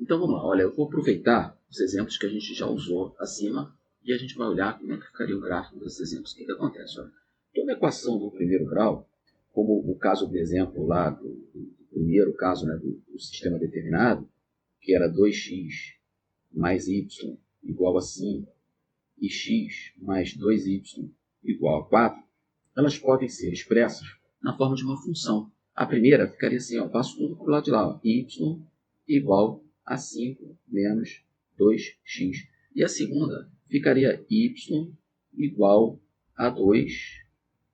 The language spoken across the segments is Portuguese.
Então vamos lá, olha, eu vou aproveitar os exemplos que a gente já usou acima e a gente vai olhar como é que ficaria o gráfico desses exemplos. O que acontece? Olha, toda equação do primeiro grau, como o caso do exemplo lá do primeiro caso, né, do sistema determinado, que era 2x mais y igual a 5 e x mais 2y igual a 4, elas podem ser expressas na forma de uma função. A primeira ficaria assim, ó, passo tudo para o lado de lá, ó, y igual a 5 menos 2x. E a segunda ficaria y igual a 2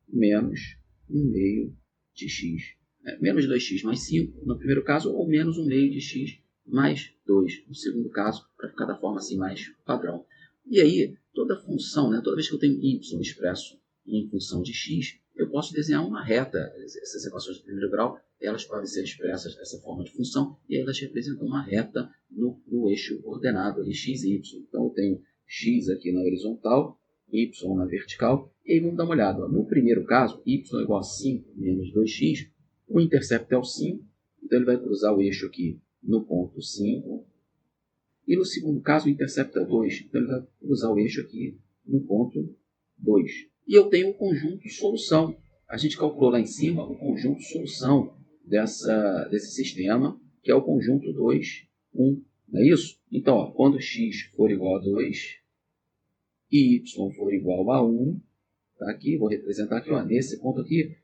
menos 1 meio de x. Menos 2x mais 5 no primeiro caso, ou menos 1 meio de x mais 2 no segundo caso, para ficar da forma assim mais padrão. E aí, toda função, né, toda vez que eu tenho y expresso em função de x, eu posso desenhar uma reta. Essas equações de primeiro grau, elas podem ser expressas dessa forma de função, e elas representam uma reta no eixo ordenado, ali, x e y. Então, eu tenho x aqui na horizontal, y na vertical, e aí vamos dar uma olhada. No primeiro caso, y igual a 5 menos 2x, o intercepto é o 5, então ele vai cruzar o eixo aqui no ponto 5, e no segundo caso, o intercepto é 2, então ele vai cruzar o eixo aqui no ponto 2. E eu tenho o conjunto solução. A gente calculou lá em cima o conjunto solução desse sistema, que é o conjunto 2, 1. Não é isso? Então, ó, quando x for igual a 2 e y for igual a 1, tá aqui, vou representar aqui, ó, nesse ponto aqui,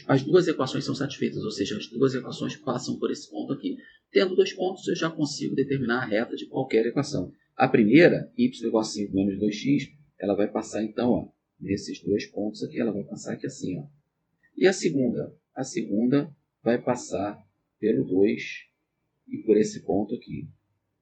as duas equações são satisfeitas, ou seja, as duas equações passam por esse ponto aqui. Tendo dois pontos, eu já consigo determinar a reta de qualquer equação. A primeira, y igual a 5 menos 2x, ela vai passar então, ó, nesses dois pontos aqui, ela vai passar aqui assim, ó. E a segunda? A segunda vai passar pelo 2 e por esse ponto aqui.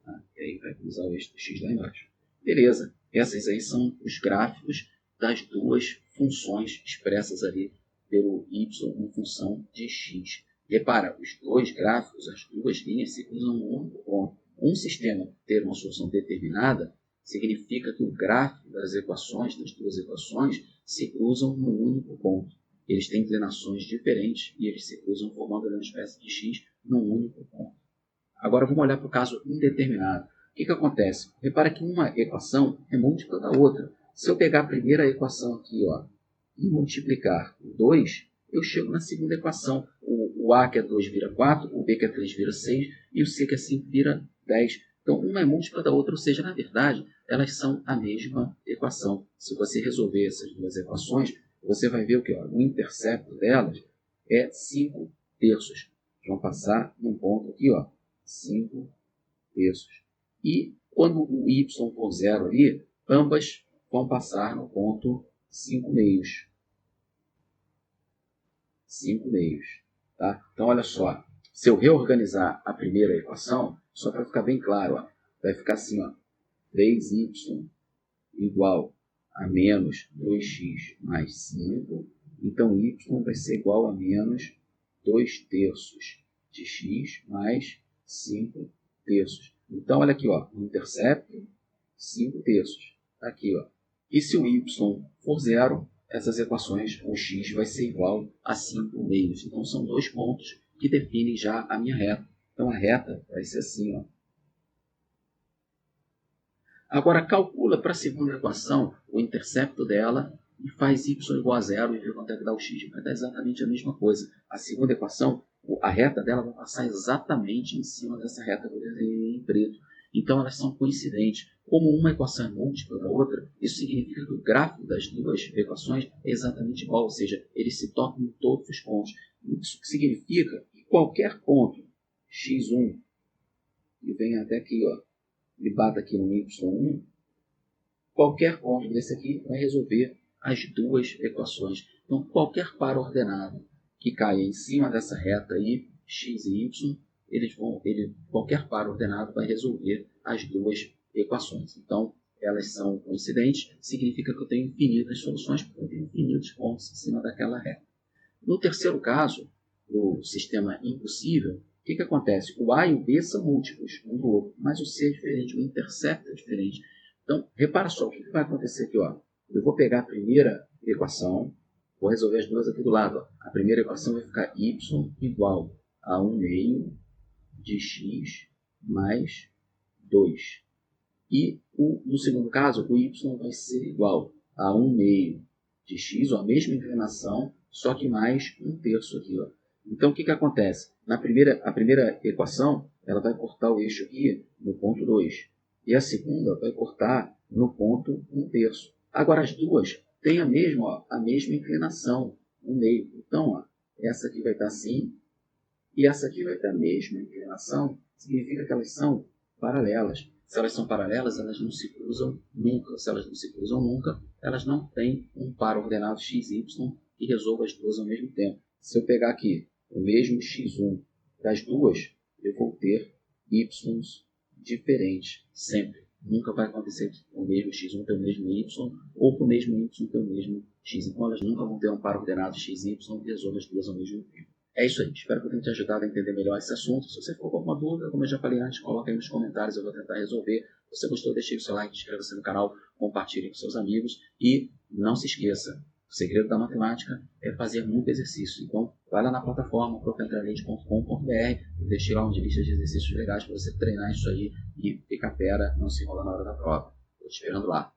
Tá? E aí vai cruzar o eixo do x lá embaixo. Beleza, esses aí são os gráficos das duas funções expressas ali pelo y em função de x. Repara, os dois gráficos, as duas linhas se cruzam num único ponto. Um sistema ter uma solução determinada significa que o gráfico das equações, das duas equações, se cruzam num único ponto. Eles têm inclinações diferentes e eles se cruzam formando uma espécie de x num único ponto. Agora vamos olhar para o caso indeterminado. O que acontece? Repara que uma equação é múltipla da outra. Se eu pegar a primeira equação aqui, ó, e multiplicar por 2, eu chego na segunda equação. O A que é 2 vira 4, o B que é 3 vira 6 e o C que é 5 vira 10. Então, uma é múltipla da outra, ou seja, na verdade, elas são a mesma equação. Se você resolver essas duas equações, você vai ver o que? O intercepto delas é 5 terços. Vão passar num ponto aqui, ó, 5 terços. E quando o y for zero ali, ambas vão passar no ponto 5 meios. 5 meios. Tá? Então, olha só. Se eu reorganizar a primeira equação, só para ficar bem claro, ó, vai ficar assim, ó, 3y igual a menos 2x mais 5. Então, y vai ser igual a menos 2 terços de x mais 5 terços. Então, olha aqui, ó, o intercepto, 5 terços. Tá aqui, ó. E se o y for zero, essas equações, o x vai ser igual a 5 meios. Então, são dois pontos que definem já a minha reta. Então, a reta vai ser assim, ó. Agora, calcula para a segunda equação o intercepto dela e faz y igual a zero e vê quanto é que dá o x. Vai dar exatamente a mesma coisa. A segunda equação, a reta dela vai passar exatamente em cima dessa reta que eu desenhei em preto. Então, elas são coincidentes. Como uma equação é múltipla da outra, isso significa que o gráfico das duas equações é exatamente igual, ou seja, eles se tocam em todos os pontos. Isso significa que qualquer ponto x1, que vem até aqui, ó, e bata aqui no y1, qualquer ponto desse aqui vai resolver as duas equações. Então, qualquer par ordenado que caia em cima dessa reta aí, x e y, qualquer par ordenado vai resolver as duas equações. Então, elas são coincidentes, significa que eu tenho infinitas soluções, porque eu tenho infinitos pontos em cima daquela reta. No terceiro caso, do sistema impossível, o que acontece? O A e o B são múltiplos um do outro, mas o C é diferente, o intercepto é diferente. Então, repara só, o que vai acontecer aqui? Ó? Eu vou pegar a primeira equação, vou resolver as duas aqui do lado. Ó. A primeira equação vai ficar y igual a 1 meio de x mais 2. E no segundo caso, o y vai ser igual a 1 meio de x, ou a mesma inclinação, só que mais 1/3 aqui. Ó. Então, o que acontece? A primeira equação ela vai cortar o eixo aqui no ponto 2. E a segunda vai cortar no ponto 1/3. Agora, as duas têm a mesma inclinação, 1 meio. Então, ó, essa aqui vai estar assim, e essa aqui vai ter a mesma inclinação, significa que elas são paralelas. Se elas são paralelas, elas não se cruzam nunca. Se elas não se cruzam nunca, elas não têm um par ordenado x e y que resolva as duas ao mesmo tempo. Se eu pegar aqui o mesmo x1 das duas, eu vou ter y's diferentes, sempre. Nunca vai acontecer o mesmo x1 ter o mesmo y, ou o mesmo y ter o mesmo x. Então, elas nunca vão ter um par ordenado x e y que resolva as duas ao mesmo tempo. É isso aí. Espero que eu tenha te ajudado a entender melhor esse assunto. Se você ficou com alguma dúvida, como eu já falei antes, coloca aí nos comentários, eu vou tentar resolver. Se você gostou, deixe o seu like, inscreva-se no canal, compartilhe com seus amigos e não se esqueça, o segredo da matemática é fazer muito exercício. Então, vai lá na plataforma profentralente.com.br e deixe lá uma lista de exercícios legais para você treinar isso aí e ficar fera, não se enrolar na hora da prova. Estou te esperando lá.